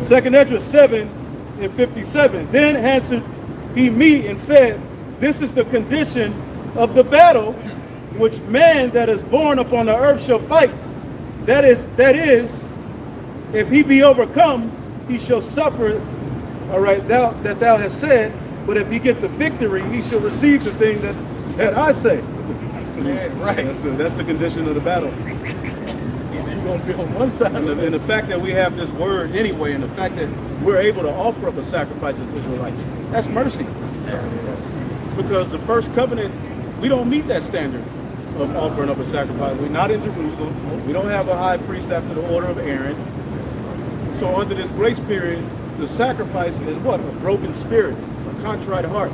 2 Esdras 7:57. Then answered he me and said, this is the condition of the battle which man that is born upon the earth shall fight. That is, if he be overcome, he shall suffer, all right, that thou hast said, but if he get the victory, he shall receive the thing that I say. Yeah, right. That's the condition of the battle. You're going to be on one side. And the fact that we have this word anyway, and the fact that we're able to offer up a sacrifice as Israelites, that's mercy. Because the first covenant, we don't meet that standard of offering up a sacrifice. We're not in Jerusalem. We don't have a high priest after the order of Aaron. So under this grace period, the sacrifice is what? A broken spirit, a contrite heart.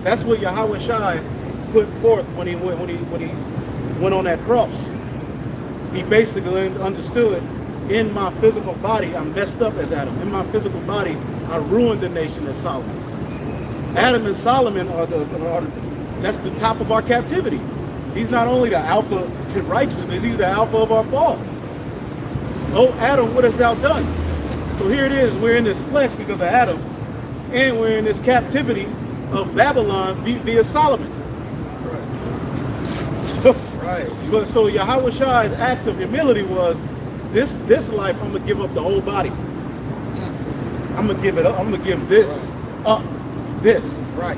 That's what YAHAWASHI put forth when he went on that cross. He basically understood, in my physical body, I'm messed up as Adam. In my physical body, I ruined the nation as Solomon. Adam and Solomon that's the top of our captivity. He's not only the alpha in righteousness, he's the alpha of our fall. Oh, Adam, what hast thou done? So here it is, we're in this flesh because of Adam, and we're in this captivity of Babylon via Solomon. Right. But so YAHAWASHI's act of humility was, this life, I'm gonna give up the whole body. I'm gonna give it up. I'm gonna give this up. This. Right.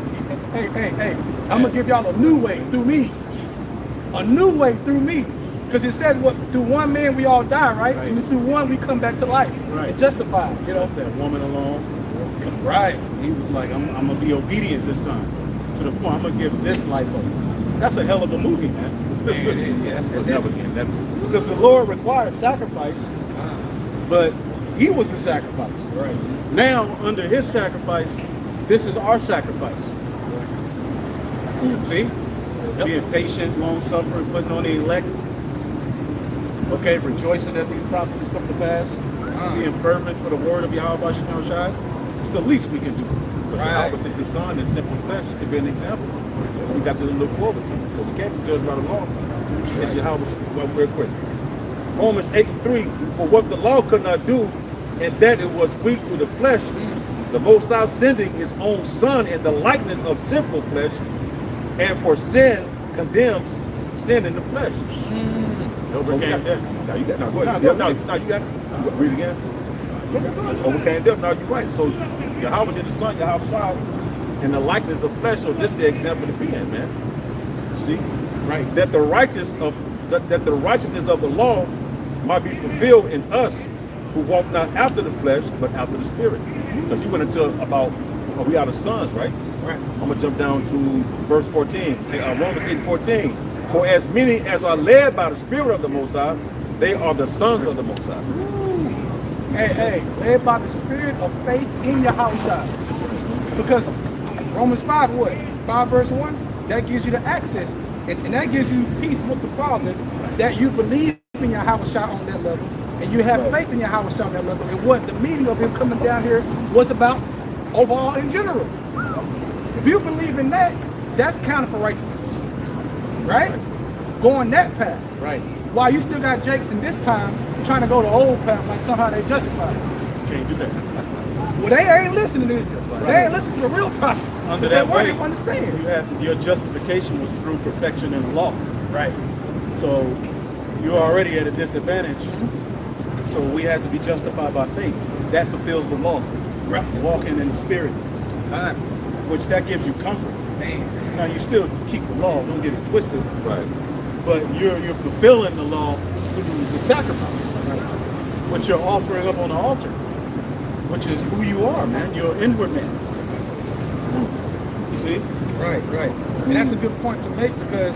Hey. I'm gonna give y'all a new way through me. A new way through me. Because it says what through one man we all die, right? And through one we come back to life. Right. And justified. You know? That woman alone. Right. He was like, I'm gonna be obedient this time. To the point, I'm gonna give this life up. That's a hell of a movie, man. Yes, because the Lord required sacrifice, but he was the sacrifice. Right. Now, under his sacrifice, this is our sacrifice. See? Being patient, long-suffering, putting on the elect. Okay, rejoicing that these prophecies come to pass. Being fervent for the word of YAHAWASHI. It's the least we can do. Because the opposite is son and simple flesh to be an example. So we got to look forward to it. So we can't be judged by the law. It's YAHAWASHI. Well, real quick. Romans 8:3. For what the law could not do, and that it was weak through the flesh, the Most High sending his own Son in the likeness of sinful flesh, and for sin condemns sin in the flesh. Overcame death. Now you got. Now go ahead. Now you got. Read again. Overcame death. Now you're right. So Yahweh is the Son, Yahweh in the likeness of flesh. So this the example to be in, man. See, right? That the righteousness of the law might be fulfilled in us who walk not after the flesh, but after the Spirit. Because you went into about we are the sons, right? Right. I'm gonna jump down to verse 14, Romans 8:14. For as many as are led by the Spirit of the Most High, they are the sons of the Most High. Hey, led by the Spirit of faith in Yahawashi. Because Romans 5, what? 5 verse 1? That gives you the access. And that gives you peace with the Father, that you believe in Yahawashi on that level, and you have faith in Yahawashi on that level. And what the meaning of him coming down here was about overall in general. If you believe in that, that's counted for righteousness. Right? Going that path. Right. While you still got Jackson this time trying to go the old path, like somehow they justify it. Can't do that. Well, they ain't listening to this. They ain't listening to the real process. Under that way, you understand. Your justification was through perfection in the law. Right. So you're already at a disadvantage. So we have to be justified by faith. That fulfills the law. Right. Walking in the Spirit. Which that gives you comfort. Man. Now you still keep the law, don't get it twisted. Right. But you're fulfilling the law through the sacrifice. Right. What you're offering up on the altar. Which is who you are, man. You're an inward man. You see? Right. And that's a good point to make because,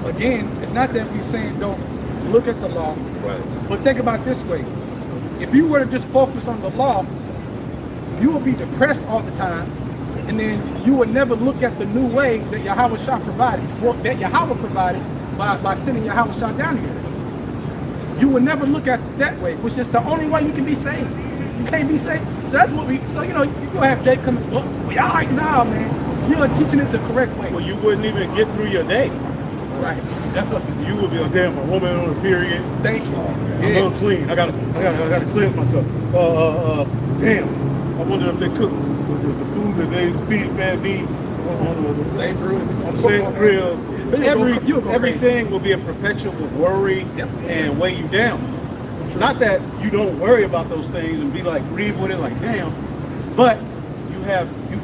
again, it's not that we're saying don't look at the law. Right. But think about it this way. If you were to just focus on the law, you would be depressed all the time. And then you would never look at the new way that YAHAWASHI provided, or that Yahweh provided by sending YAHAWASHI down here. You would never look at it that way, which is the only way you can be saved. You can't be saved. So that's what so you gonna have Jake come and well, y'all right now, man. You're teaching it the correct way. Well, you wouldn't even get through your day. Right. You will be like, damn, a woman on a period. Thank you. I'm Yes. unclean. I gotta cleanse myself. Damn. I wonder if they cook the food that they fed me on the Same grill. on the same grill. You'll go Everything will be a perpetual worry Yep. and weigh you down. Not that you don't worry about those things and be like grieved with it, like damn, but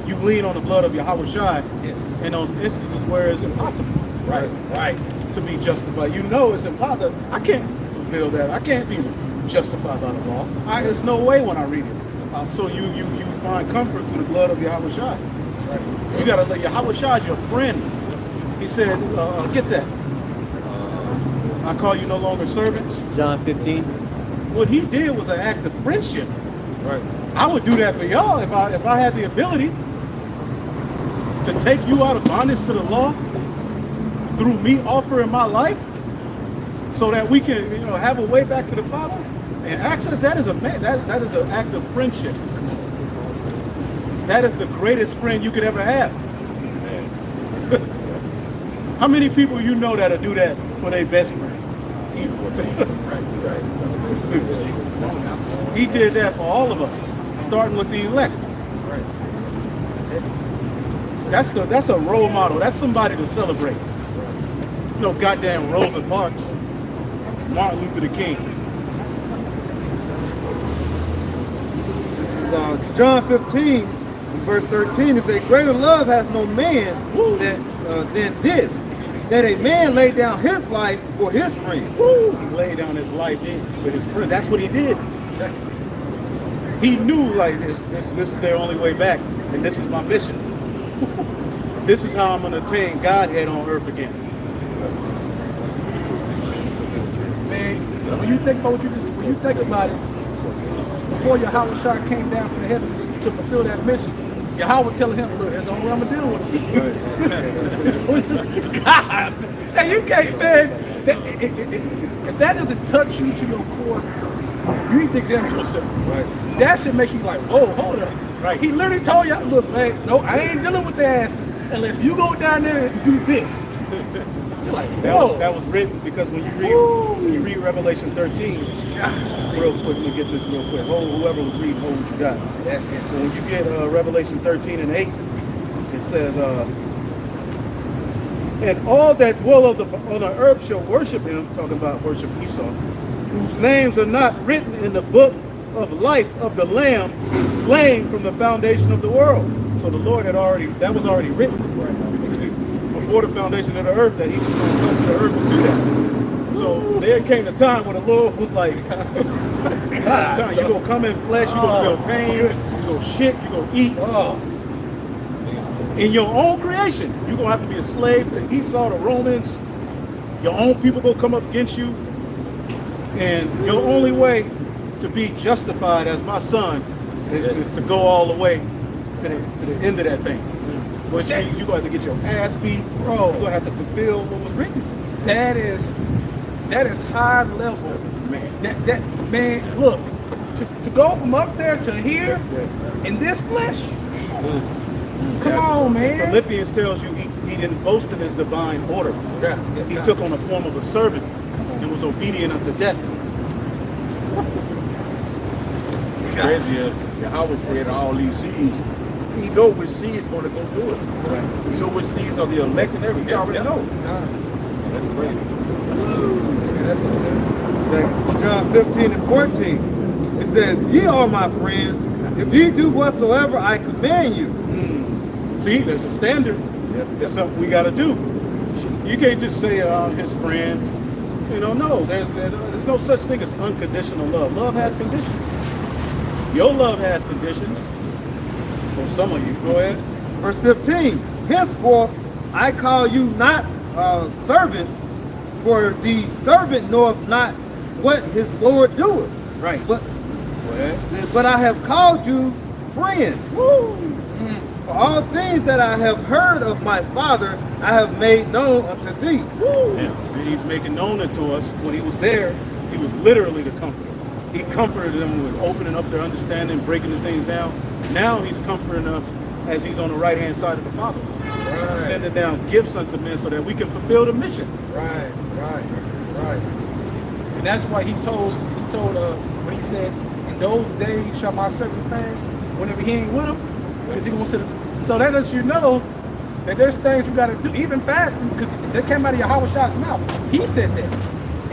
you lean on the blood of YAHAWASHI Yes. in those instances where it's impossible. Right. Right. To be justified. You know it's impossible. I can't fulfill that. I can't be justified by the law. There's no way when I read it. It's impossible. So you find comfort through the blood of YAHAWASHI. Right. You gotta let YAHAWASHI is your friend. He said, get that. I call you no longer servants. John 15. What he did was an act of friendship. Right. I would do that for y'all if I had the ability to take you out of bondage to the law through me offering my life, so that we can have a way back to the Father and access. That is an act of friendship. That is the greatest friend you could ever have. How many people you know that'll do that for their best friend? Right. He did that for all of us, starting with the elect. That's right. That's it. That's a role model. That's somebody to celebrate. No goddamn Rosa Parks, Martin Luther the King. This is John 15, verse 13. It says, greater love has no man than this, that a man lay down his life for his friend. Woo! He laid down his life for his friend. That's what he did. He knew like this is their only way back, and this is my mission. This is how I'm going to attain Godhead on earth again. Man, when you think about when you think about it, before Yahawashi came down from the heavens to fulfill that mission, Yahweh telling him, look, that's the only way I'm gonna deal with it. God, hey, you can't, man. If that doesn't touch you to your core, you need to examine yourself. Right. That should make you like, whoa, hold up. Right. He literally told you, look, man, no, I ain't dealing with the asses unless you go down there and do this. You're like, whoa. That was written because when you read Revelation 13, real quick, let me get this real quick. Whoever was reading, hold what you got. That's it. So when you get Revelation 13 and 8, it says, and all that dwell on the earth shall worship him, talking about worship Esau, whose names are not written in the book of life of the Lamb slain from the foundation of the world. So the Lord that was already written before the foundation of the earth, that he was going to come to the earth and do that. So there came a time when the Lord was like, it's time. You're going to come in flesh, you're going to feel pain, you're going to shit, you're going to eat. In your own creation, you're going to have to be a slave to Esau, the Romans. Your own people going to come up against you. And your only way to be justified as my son is to go all the way to the end of that thing. Which means you're going to have to get your ass beat. Bro, you're going to have to fulfill what was written. That is high level. Man. Man, look, to go from up there to here in this flesh. Come on, man. Philippians tells you he didn't boast in his divine order. He took on the form of a servant and was obedient unto death. It's crazy as Yahweh created all these seeds. He know which seeds going to go do it. Right. He know which seeds are the elect and everything. He already know. That's great. Like John 15 and 14. It says, ye are my friends, if ye do whatsoever I command you. See, there's a standard. There's something we got to do. You can't just say his friend. No, there's no such thing as unconditional love. Love has conditions. Your love has conditions. For some of you, go ahead. Verse 15. Henceforth I call you not servants, for the servant knoweth not what his Lord doeth. Right. But Go ahead. I have called you friend. For all things that I have heard of my Father, I have made known unto thee. Yeah. And he's making known it to us. When he was there, he was literally the comforter. He comforted them with opening up their understanding, breaking the things down. Now he's comforting us as he's on the right-hand side of the Father. Right. sending down gifts unto men so that we can fulfill the mission. Right. And that's why he told when he said, in those days shall my servant fast, whenever he ain't with him, because he wants to. So that lets you know that there's things we got to do, even fasting, because that came out of YAHAWASHI's mouth. He said that.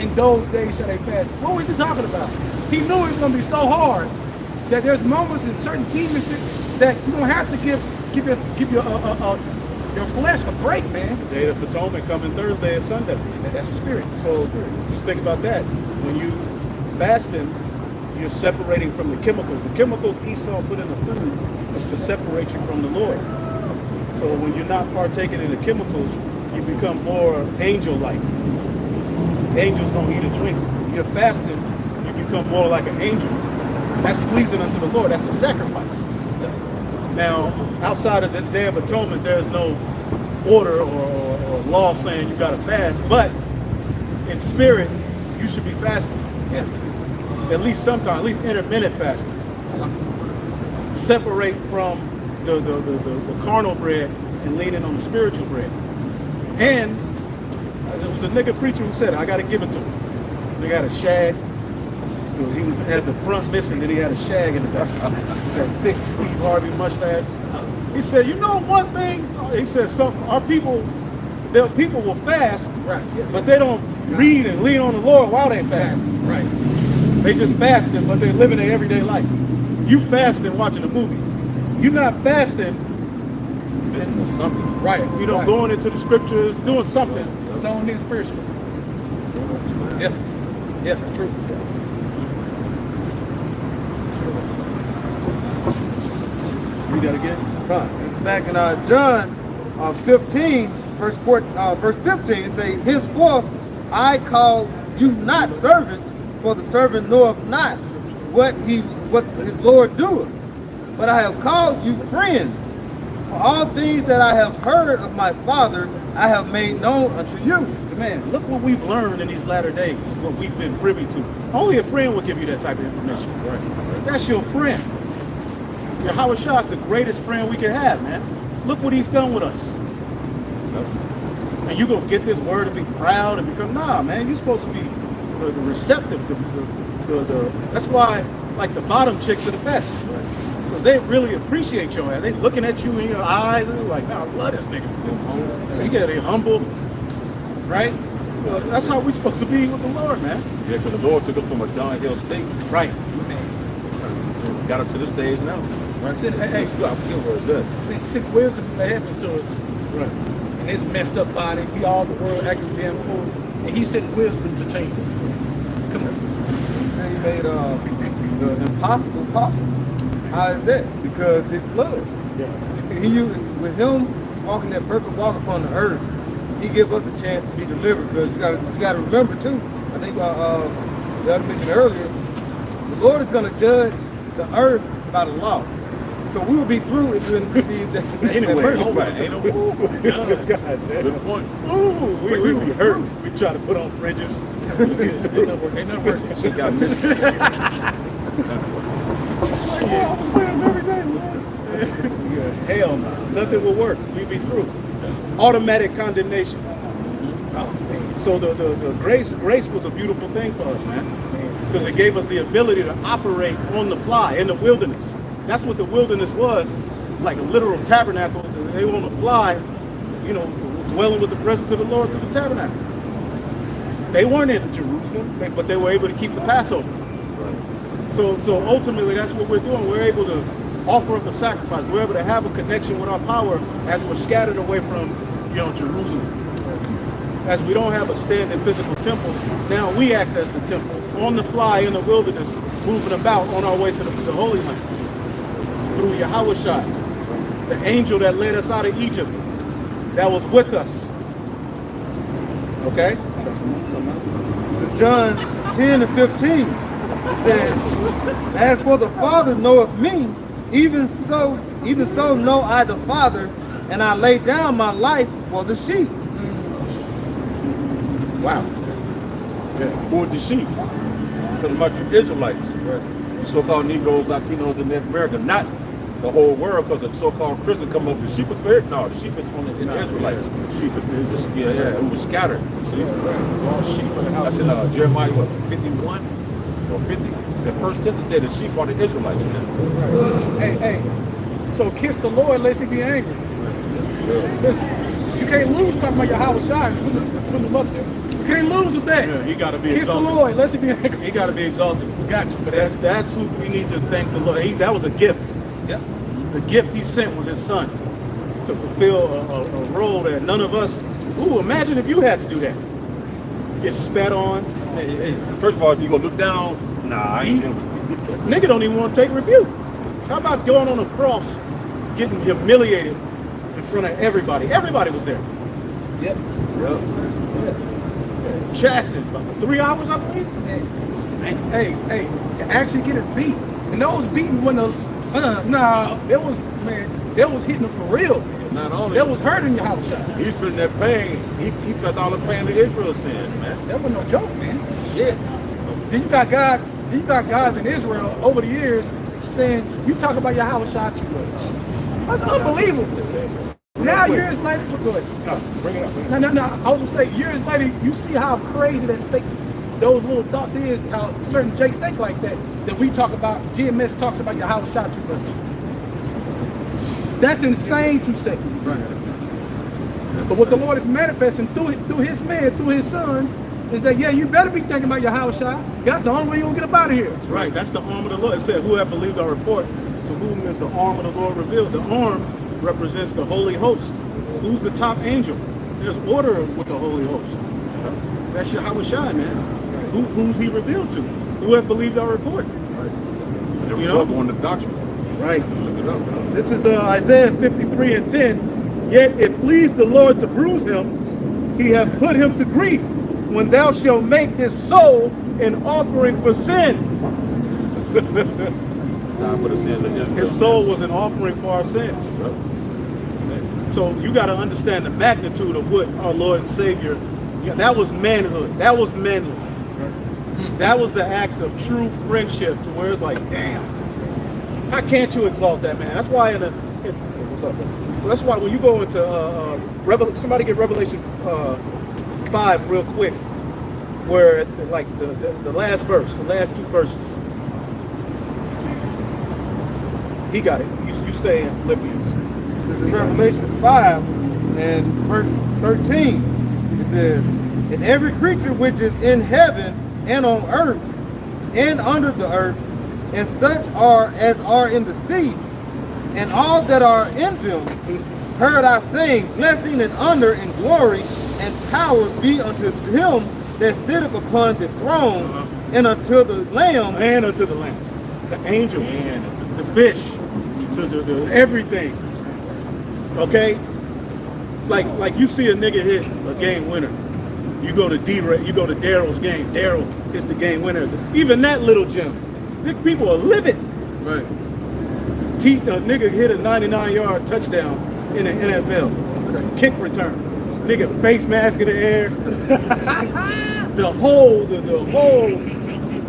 In those days shall they fast. What was he talking about? He knew it was going to be so hard that there's moments in certain demons that you don't have to give your flesh a break, man. The Day of Atonement coming Thursday and Sunday. That's the spirit. So just think about that. When you fasting, you're separating from the chemicals. The chemicals Esau put in the food is to separate you from the Lord. So when you're not partaking in the chemicals, you become more angel-like. Angels don't eat or drink. When you're fasting, you become more like an angel. That's pleasing unto the Lord. That's a sacrifice. Now, outside of the Day of Atonement, there's no order or law saying you got to fast. But in spirit, you should be fasting. Yeah. At least sometime, at least intermittent fasting. Separate from the carnal bread and leaning on the spiritual bread. And there was a nigga preacher who said, I got to give it to him. They got a shag. He had the front missing, then he had a shag in the back. That thick Steve Harvey mustache. He said, you know one thing? He said, our people will fast, Right. but they don't read and lean on the Lord while they fast. Right. They just fasting, but they're living their everyday life. You fasting watching a movie. You're not fasting, Listen to something. Right. you know, right. going into the scriptures, doing something. Sown in spiritual. Yeah. Yeah, that's true. That's true. Read that again. It's back in John 15, verse 15, it says, henceforth I call you not servants, for the servant knoweth not what his Lord doeth. But I have called you friends. For all things that I have heard of my Father, I have made known unto you. Man, look what we've learned in these latter days, what we've been privy to. Only a friend will give you that type of information. Right. That's your friend. YAHAWASHI is the greatest friend we can have, man. Look what he's done with us. And you gonna get this word and be proud and become, nah, man, you're supposed to be the receptive. That's why, like, the bottom chicks are the best. Because they really appreciate your ass. They looking at you in your eyes and they're like, nah, I love this nigga. You gotta be humble, right? Well, that's how we're supposed to be with the Lord, man. Yeah, because the Lord took us from a downhill state. Right. So we got up to this stage now. Right. Hey, I forget where it's at. send wisdom from the heavens to us. Right. And this messed up body, we all the world acting damn fool. And he sent wisdom to change us. Come on. And he made the impossible possible. How is that? Because his blood. Yeah. With him walking that perfect walk upon the earth, he give us a chance to be delivered. Because you got to remember too. I think the other mentioned earlier, the Lord is going to judge the earth by the law. So we will be through if we didn't receive that. Anyway, that nobody ain't no good point. Ooh, we hurt. We try to put on fringes. Ain't nothing working. She got missed. Hell no. Nothing will work. We be through. Automatic condemnation. So the grace was a beautiful thing for us, man. Because it gave us the ability to operate on the fly in the wilderness. That's what the wilderness was, like a literal tabernacle. They were on the fly, you know, dwelling with the presence of the Lord through the tabernacle. They weren't in Jerusalem, but they were able to keep the Passover. So ultimately, that's what we're doing. We're able to offer up a sacrifice. We're able to have a connection with our power as we're scattered away from, you know, Jerusalem. As we don't have a standing physical temple, now we act as the temple on the fly in the wilderness, moving about on our way to the Holy Land. Through YAHAWASHI, the angel that led us out of Egypt, that was with us. Okay? This is John 10 and 15. It says, as for the Father knoweth me, even so know I the Father, and I lay down my life for the sheep. Wow. Yeah. Who are the sheep? Talking about you Israelites. Right. So-called Negroes, Latinos in North America, not the whole world because the so-called Christians come up with sheep of faith. No, the sheep is from the Israelites. Sheep is Yeah, who was scattered. See? all sheep of the house. That's in Jeremiah, what, 51 or 50? The first sentence said the sheep are the Israelites. Hey, so kiss the Lord lest he be angry. Listen, you can't lose talking about YAHAWASHI, putting them up there. You can't lose with that. Yeah, he got to be Kiss exalted. the Lord lest he be angry. He got to be exalted. Got you. But that's who we need to thank the Lord. That was a gift. Yep. The gift he sent was his son to fulfill a role that none of us. Ooh, imagine if you had to do that. Get spat on. Hey, first of all, you gonna look down? Nah, I ain't doing it. Nigga don't even want to take rebuke. How about going on a cross, getting humiliated in front of everybody? Everybody was there. Yep. Chastened for 3 hours, I believe. Hey, actually get it beat. And those beating when the they was hitting them for real. Not only That was hurting YAHAWASHI. he's feeling that pain. He felt all the pain that Israel sins, man. That was no joke, man. Shit. Then you got guys in Israel over the years saying, you talk about YAHAWASHI too much. That's unbelievable. Now years later, go ahead. Bring it up. No. I was gonna say, years later, you see how crazy that those little thoughts is, how certain Jakes think like that we talk about, GMS talks about YAHAWASHI too much. That's insane to say. Right. But what the Lord is manifesting through his man, through his son, is that, yeah, you better be thinking about YAHAWASHI. That's the only way you're going to get up out of here. Right, that's the arm of the Lord. It said, who have believed our report, to whom is the arm of the Lord revealed. The arm represents the holy host. Who's the top angel? There's order with the holy host. That's YAHAWASHI, man. Who's he revealed to? Who have believed our report? And You know? on the doctrine. Right. Look it up. This is Isaiah 53:10. Yet it pleased the Lord to bruise him. He hath put him to grief. When thou shalt make his soul an offering for sin. For the sins of Israel. His soul was an offering for our sins. So you got to understand the magnitude of what our Lord and Savior. Yeah, that was manhood. That was manly. That was the act of true friendship, to where it's like, damn. How can't you exalt that man? That's why what's up, man? That's why when you go into somebody get Revelation 5 real quick, where like the last verse, the last two verses. He got it. You stay in Philippians. This is Revelation 5 and verse 13. It says, and every creature which is in heaven and on earth and under the earth, and such as are in the sea, and all that are in them, heard I saying, blessing and honor and glory and power be unto him that sitteth upon the throne, and unto the Lamb, And unto the Lamb. The angels, the fish, the everything. Okay? Like you see a nigga hit a game winner. You go to Daryl's game. Daryl hits the game winner. Even that little gem. People are livid. Right. A nigga hit a 99-yard touchdown in the NFL. Kick return. Nigga face mask in the air. the whole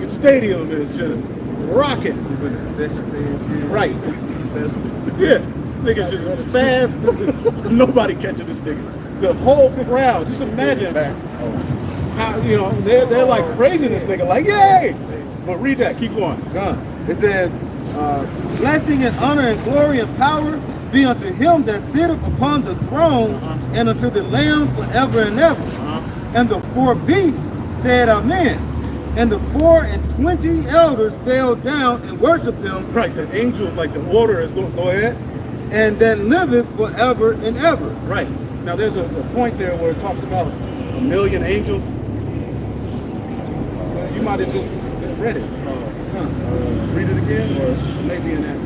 stadium is just rocking. Right. Yeah. Nigga just fast. Nobody catching this nigga. The whole crowd. Just imagine how, they're like praising this nigga, like, yay! But read that, keep going. it said, blessing and honor and glory and power be unto him that sitteth upon the throne, and unto the Lamb forever and ever. And the four beasts said, Amen. And the 24 elders fell down and worshiped him. Right, the angel, like the order is going, go ahead. And that liveth forever and ever. Right. Now there's a point there where it talks about 1 million angels. You might have just read it. Read it again, or maybe in that,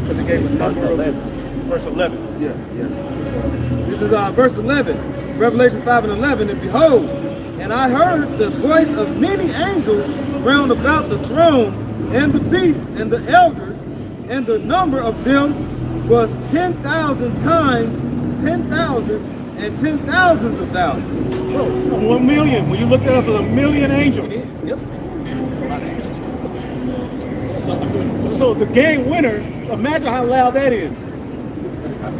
because it gave a number of verse 11. Yeah. This is verse 11, Revelation 5 and 11. And behold, and I heard the voice of many angels round about the throne, and the beast, and the elders, and the number of them was 10,000 times 10,000 and 10,000s of thousands. So 1 million. When you look that up, it's 1 million angels. Yep. So the game winner, Imagine how loud that is.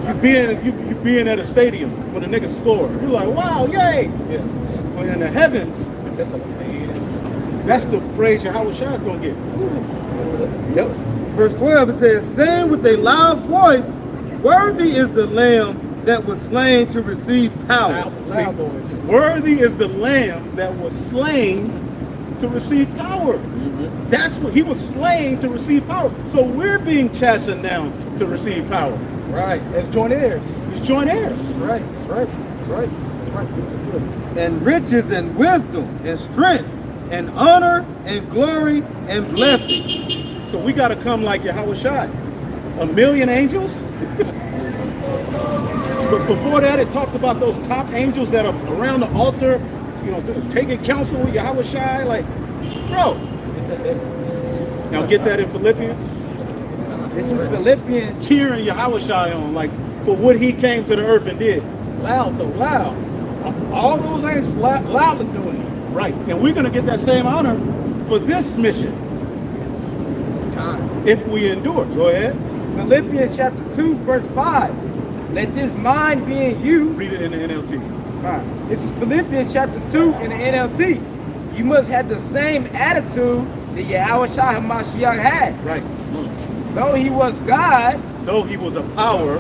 You being at a stadium when a nigga score. You're like, wow, yay! Yeah. But in the heavens, That's a man. that's the praise Yahawashi is gonna get. Yep. Verse 12, it says, saying with a loud voice, worthy is the Lamb that was slain to receive power. Loud voice. Worthy is the Lamb that was slain to receive power. That's what he was slain to receive power. So we're being chastened down to receive power. Right. As joint heirs. It's joint heirs. That's right. That's right. That's right. That's right. Good. And riches and wisdom and strength and honor and glory and blessing. So we got to come like Yahawashi. 1,000,000 angels. But before that, it talked about those top angels that are around the altar, you know, taking counsel with Yahawashi. Like, bro. That's it. Now get that in Philippians. This is Philippians. Cheering Yahawashi on, like, for what he came to the earth and did. Loud though, loud. All those angels loudly doing it. Right. And we're going to get that same honor for this mission Time. if we endure. Go ahead. Philippians chapter 2, verse 5. Let this mind be in you. Read it in the NLT. This is Philippians chapter 2 in the NLT. You must have the same attitude that Yahawashi HaMashiach had. Right. Though he was God, Though he was a power,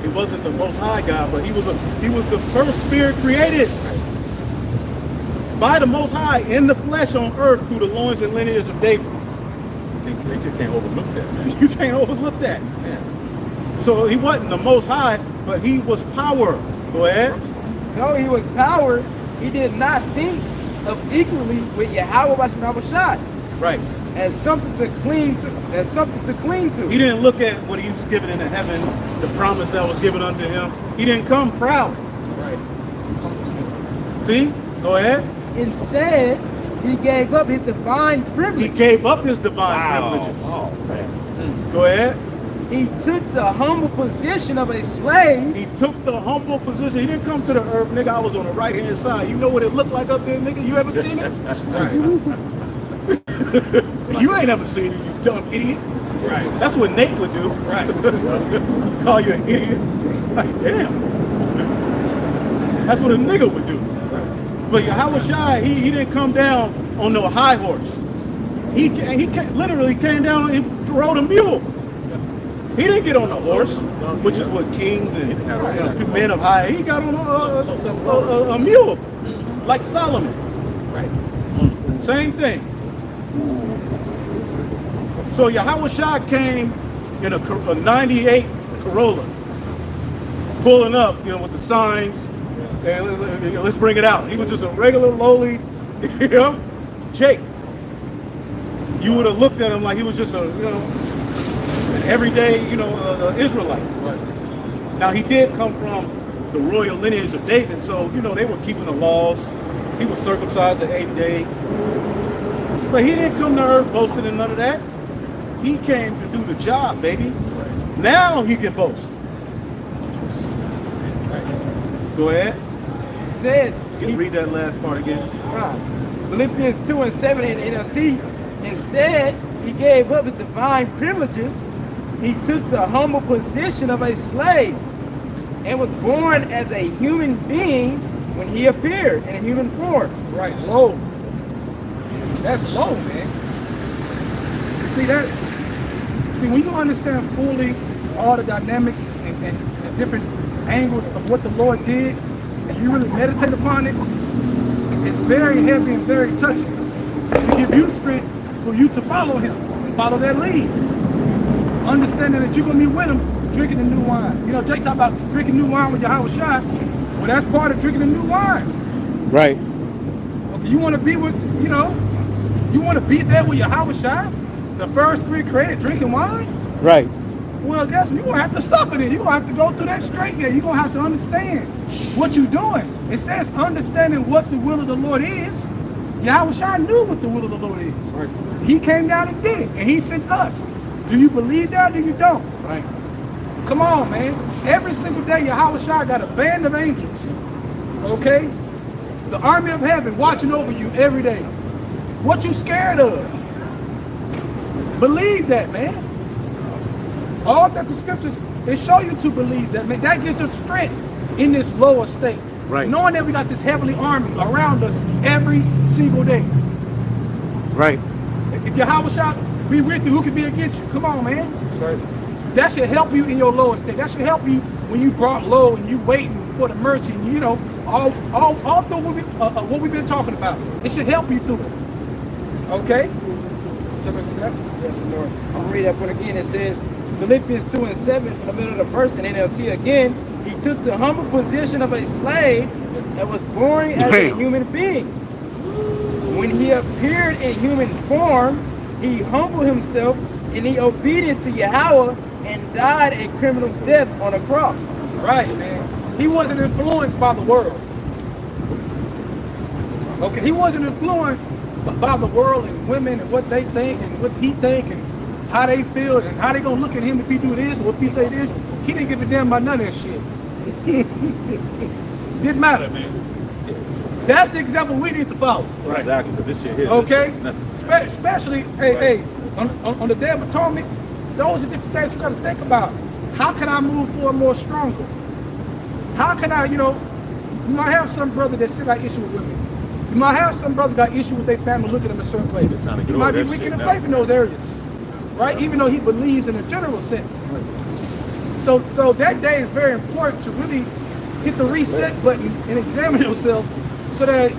he wasn't the most high God, but he was the first spirit created by the most high in the flesh on earth through the loins and lineage of David. They just can't overlook that, man. You can't overlook that. So he wasn't the most high, but he was power. Go ahead. though he was power, he did not think of equally with YAHAWASHI Right. as something to cling to. He didn't look at what he was given in the heaven, the promise that was given unto him. He didn't come proud. Right. See? Go ahead. Instead, he gave up his divine He privilege. gave up his divine privileges. Oh, man. Go ahead. He took the humble position of a slave. He took the humble position. He didn't come to the earth, nigga. I was on the right hand side. You know what it looked like up there, nigga? You ever seen it? You ain't ever seen it, you dumb idiot. Right. That's what Nate would do. Right. Call you an idiot. Like, damn. That's what a nigga would do. But Yahawashi, he didn't come down on no high horse. He literally came down and rode a mule. He didn't get on a horse, which is what kings and men of high. He got on a mule, like Solomon. Right. Same thing. So Yahawashi came in a 98 Corolla, pulling up, you know, with the signs. And let's bring it out. He was just a regular, lowly, you know, Jake. You would have looked at him like he was just an everyday, Israelite. Right. Now he did come from the royal lineage of David, so they were keeping the laws. He was circumcised the 8th day, but he didn't come to earth boasting and none of that. He came to do the job, baby. Right. Now he can boast. Right. Go ahead. It says, Read that last part again. Philippians 2 and 7 in NLT. Instead, he gave up his divine privileges. He took the humble position of a slave and was born as a human being when he appeared in a human form. Right. Low. That's low, man. See that? See, when you understand fully all the dynamics and the different angles of what the Lord did, and you really meditate upon it, it's very heavy and very touching to give you strength for you to follow him and follow that lead. Understanding that you're going to be with him drinking the new wine. Jake talked about drinking new wine with Yahawashi. Well, that's part of drinking the new wine. Right. Okay, you want to be with, you want to be there with Yahawashi, the first spirit created drinking wine? Right. Well, guess you're going to have to suffer there. You're going to have to go through that straight there. You're going to have to understand what you're doing. It says understanding what the will of the Lord is. Yahawashi knew what the will of the Lord is. Right. He came down and did it, and he sent us. Do you believe that or do you don't? Right. Come on, man. Every single day, Yahawashi got a band of angels, okay? The army of heaven watching over you every day. What you scared of? Believe that, man. All that the scriptures, they show you to believe that, man. That gives us strength in this lower state. Right. Knowing that we got this heavenly army around us every single day. Right. If YAHAWASHI be with you, who can be against you? Come on, man. That's right. That should help you in your lower state. That should help you when you brought low and you waiting for the mercy. And you know, all through what we've been talking about. It should help you through it. Okay? Yes, Lord. I'm going to read that one again. It says, Philippians 2:7, from the middle of the verse in NLT again, he took the humble position of a slave that was born as a human being. When he appeared in human form, he humbled himself in the obedience to Yahweh and died a criminal's death on a cross. Right, man. He wasn't influenced by the world. Okay, he wasn't influenced by the world and women and what they think and what he think and how they feel and how they gonna look at him if he do this or if he say this. He didn't give a damn about none of that shit. Didn't matter, man. That's the example we need to follow. Right. Exactly. But this shit here. Okay? Especially, hey, on the Day of Atonement, those are different things you got to think about. How can I move forward more stronger? How can I, you might have some brother that still got issue with women. You might have some brothers got issue with their family looking at them a certain way. It's time to get You might over be that weak shit in now. faith in those areas, right? Even though he believes in a general sense. So that day is very important to really hit the reset button and examine yourself so that,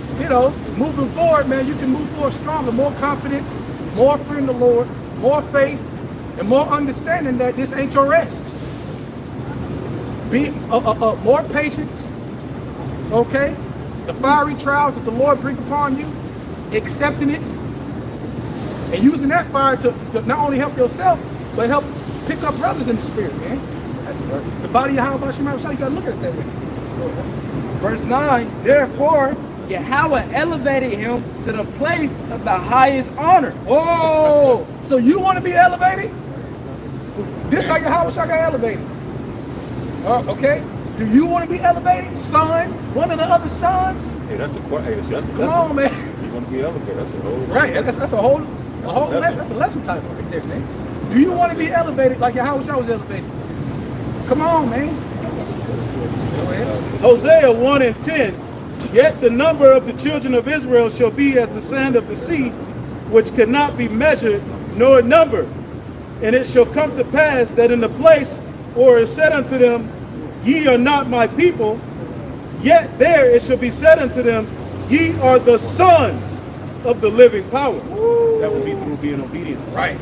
moving forward, man, you can move forward stronger, more confidence, more fear in the Lord, more faith, and more understanding that this ain't your rest. Be more patience, okay? The fiery trials that the Lord brings upon you, accepting it, and using that fire to not only help yourself, but help pick up brothers in the spirit, man. The body of Yahawah, you gotta look at it that way. Verse 9, therefore, Yahweh elevated him to the place of the highest honor. Oh, so you want to be elevated? This how Yahawah got elevated. Okay? Do you want to be elevated? Son? One of the other sons? Hey, that's the question. Come on, man. You want to be elevated? That's a whole. Right, that's a whole lesson. That's a lesson title right there, man. Do you want to be elevated like Yahawah was elevated? Come on, man. Go ahead. Hosea 1:10. Yet the number of the children of Israel shall be as the sand of the sea, which cannot be measured nor numbered. And it shall come to pass that in the place where it is said unto them, ye are not my people, yet there it shall be said unto them, ye are the sons of the living power. That would be through being obedient. Right.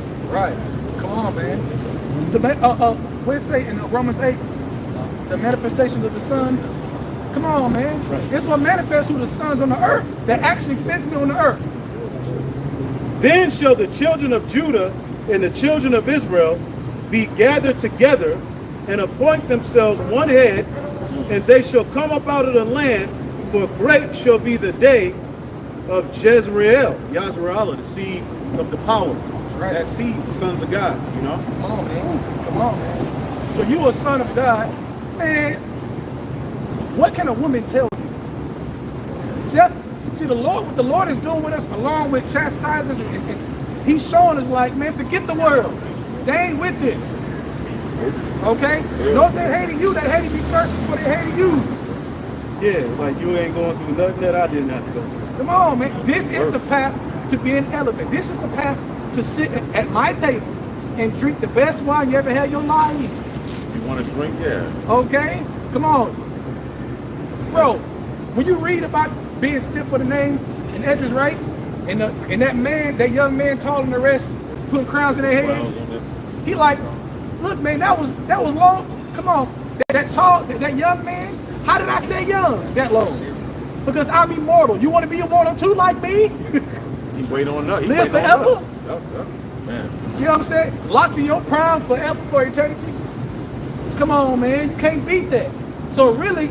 Come on, man. What it say in Romans 8? The manifestations of the sons. Come on, man. Right. It's what manifests who the sons on the earth that actually physically on the earth. Then shall the children of Judah and the children of Israel be gathered together and appoint themselves one head, and they shall come up out of the land, for great shall be the day of Jezreel. Yazrael, the seed of the power. That's right. That seed, the sons of God, Come on, man. Come on, man. So you a son of God, man. What can a woman tell you? See, the Lord, what the Lord is doing with us, along with chastisers, and He's showing us, like, man, forget the world. They ain't with this. Okay? No, they hated you. They hated me first before they hated you. Yeah, like you ain't going through nothing that I didn't have to go through. Come on, man. This is the path to being elevated. This is the path to sit at my table and drink the best wine you ever had in your life. You want to drink? Yeah. Okay? Come on. Bro, when you read about being stiff for the name in Edges, right? And that young man taller than the rest, putting crowns in their heads. He like, look, man, that was long. Come on. That young man, how did I stay young that long? Because I'm immortal. You want to be immortal too, like me? He wait on us. Live forever? Man. You know what I'm saying? Locked in your prime forever, for eternity. Come on, man. You can't beat that. So really,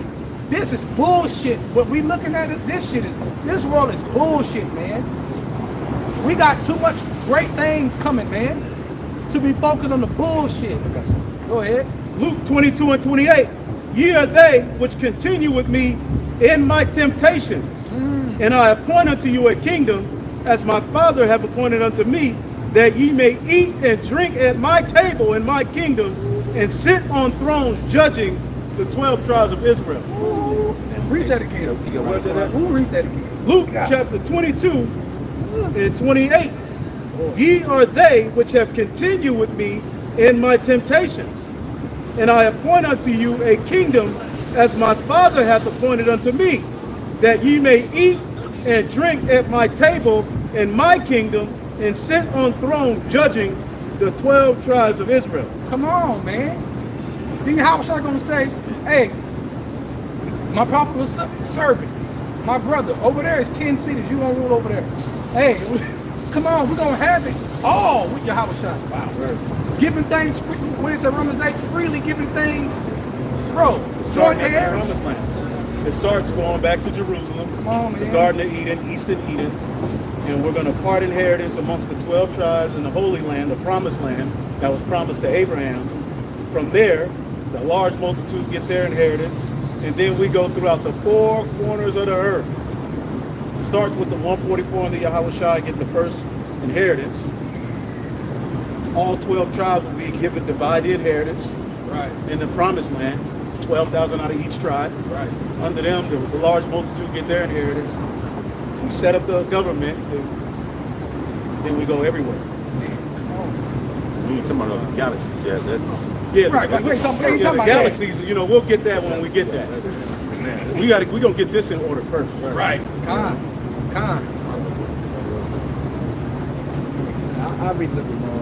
this is bullshit. What we looking at, this world is bullshit, man. We got too much great things coming, man, to be focused on the bullshit. Go ahead. Luke 22:28. Ye are they which continue with me in my temptations, and I appoint unto you a kingdom, as my Father hath appointed unto me, that ye may eat and drink at my table in my kingdom, and sit on thrones judging the 12 tribes of Israel. Read that again. Who read that again? Luke chapter 22 and 28. Ye are they which have continued with me in my temptations, and I appoint unto you a kingdom as my Father hath appointed unto me, that ye may eat and drink at my table in my kingdom, and sit on thrones judging the 12 tribes of Israel. Come on, man. Then how was I gonna say, hey, my prophet was serving. My brother, over there is 10 cities. You gonna rule over there. Hey, come on, we're gonna have it all with Yahawashi. Wow. Giving things, when it's a Romans 8, freely giving things. Bro, joint heirs. It starts going back to Jerusalem, Come on, the man. Garden of Eden, Eastern Eden, and we're going to part inheritance amongst the 12 tribes in the Holy Land, the Promised Land that was promised to Abraham. From there, the large multitude get their inheritance, and then we go throughout the four corners of the earth. It starts with the 144 and the Yahawashi get the first inheritance. All 12 tribes will be given divided inheritance in the Promised Land. 12,000 out of each tribe. Right. Under them, the large multitude get their inheritance. We set up the government, then we go everywhere. We ain't talking about other galaxies yet. Yeah, Right, we ain't talking the about galaxies, you know, we'll get that when we get that. We gonna get this in order first. Right. Con. I'll read a little bit more.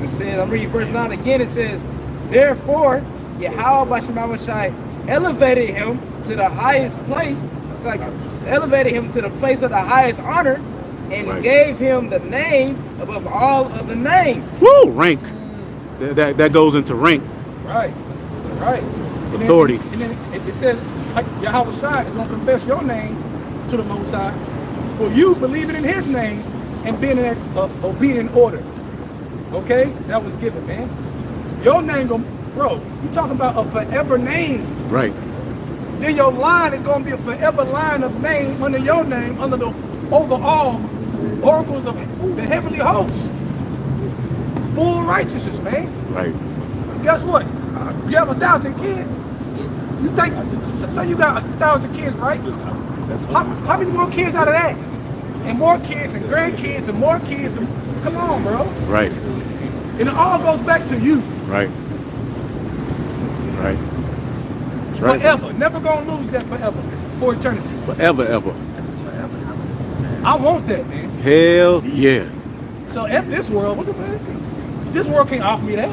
It says, I'm reading verse 9 again. It says, therefore, Yahawashi elevated him to the highest place. It's like elevated him to the place of the highest honor, and gave him the name above all of the names. Woo! Rank. That goes into rank. Right. Authority. And then it says, Yahawashi is going to confess your name to the Most High, for you believing in His name and being in obedient order. Okay? That was given, man. Your name, bro, you talking about a forever name. Right. Then your line is going to be a forever line of name under your name, under the overall oracles of the heavenly hosts. Full righteousness, man. Right. Guess what? You have 1,000 kids. You think, say you got 1,000 kids, right? How many more kids out of that? And more kids and grandkids and more kids. Come on, bro. Right. And it all goes back to you. Right. That's right. Forever. Never gonna lose that forever. For eternity. Forever, ever. I want that, man. Hell yeah. So F this world, what the fuck? This world can't offer me that.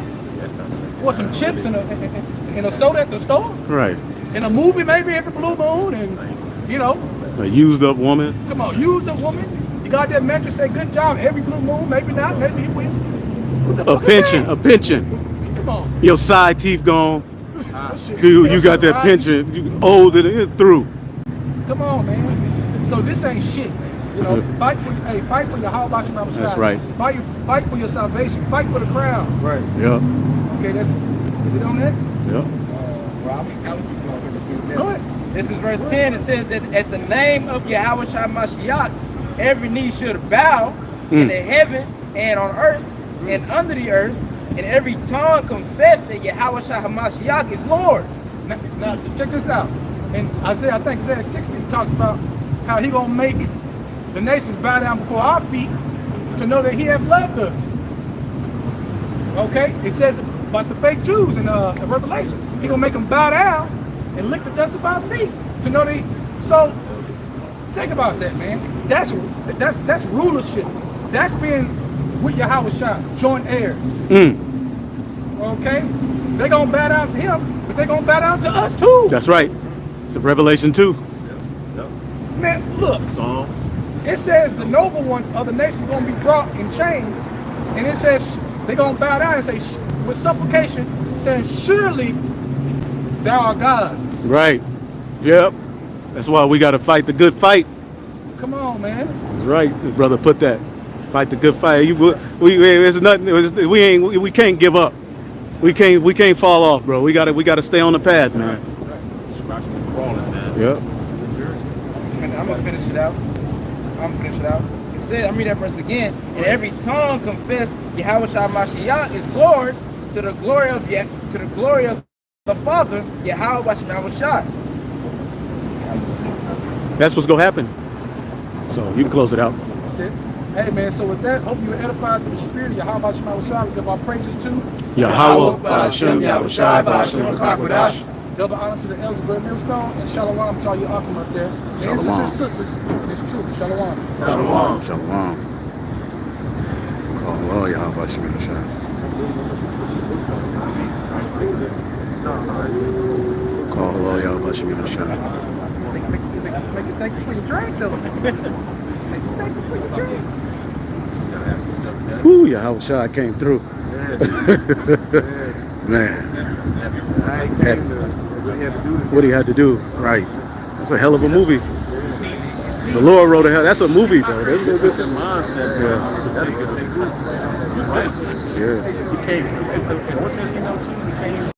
What, some chips and a soda at the store? Right. And a movie maybe every blue moon, and you know. A used up woman. Come on, use a woman. You got that mentor say good job every blue moon, maybe not, maybe you will. What the A fuck is pension. that? A pension. Come on. Your side teeth gone. Shit. You got that Right? pension. You old it through. Come on, man. So this ain't shit, man. You know, fight for your Yahawashi. That's right. Fight for your salvation. Fight for the crown. Right. Yeah. Okay, is it on that? Yeah. Well, I'll keep going. Go ahead. This is verse 10. It says that at the name of Yahawashi Mashiach, every knee should bow in the heaven and on earth and under the earth, and every tongue confess that Yahawashi Mashiach is Lord. Now, check this out. And Isaiah, I think Isaiah 60 talks about how he gonna make the nations bow down before our feet to know that he have loved us. Okay? It says about the fake Jews in Revelation. He gonna make them bow down and lick the dust of our feet to know that. So think about that, man. That's rulership. That's being with Yahawashi, joint heirs. Okay? They gonna bow down to him, but they gonna bow down to us too. That's right. It's Revelation 2. Man, look. Psalms. It says the noble ones of the nations gonna be brought in chains, and it says they gonna bow down and say with supplication, saying, "Surely thou art gods." Right. Yep. That's why we got to fight the good fight. Come on, man. That's right, brother. Put that. Fight the good fight. There's nothing. We can't give up. We can't fall off, bro. We gotta stay on the path, man. Scratching and crawling, man. Yep. I'm gonna finish it out. It said, I'm reading that verse again, and every tongue confess Yahawashi Mashiach is Lord to the glory of the Father, Yahawashi Mashiach. That's what's gonna happen. So you can close it out. That's it. Hey man, so with that, hope you were edified to the spirit of Yahweh Shema Shah. We give our praises to Yahweh Ba'ashem Yahushai Ba'ashem Chakadash. double honors to the elders of Great Millstone, and shalom to all you Akim up there. Brothers and sisters, it's truth. Shalom. Shalom. Shalom. Call all Yahweh Shema Shah. Call all Yahweh Shema Shah. Make it thank you for your drink, though. Make it thank you for your drink. Whoo, Yahweh Shah came through. Man. What he had to do, right. That's a hell of a movie. The Lord wrote a hell. That's a movie, though. That's a good mindset. Yeah. He came, and what's that email too? He came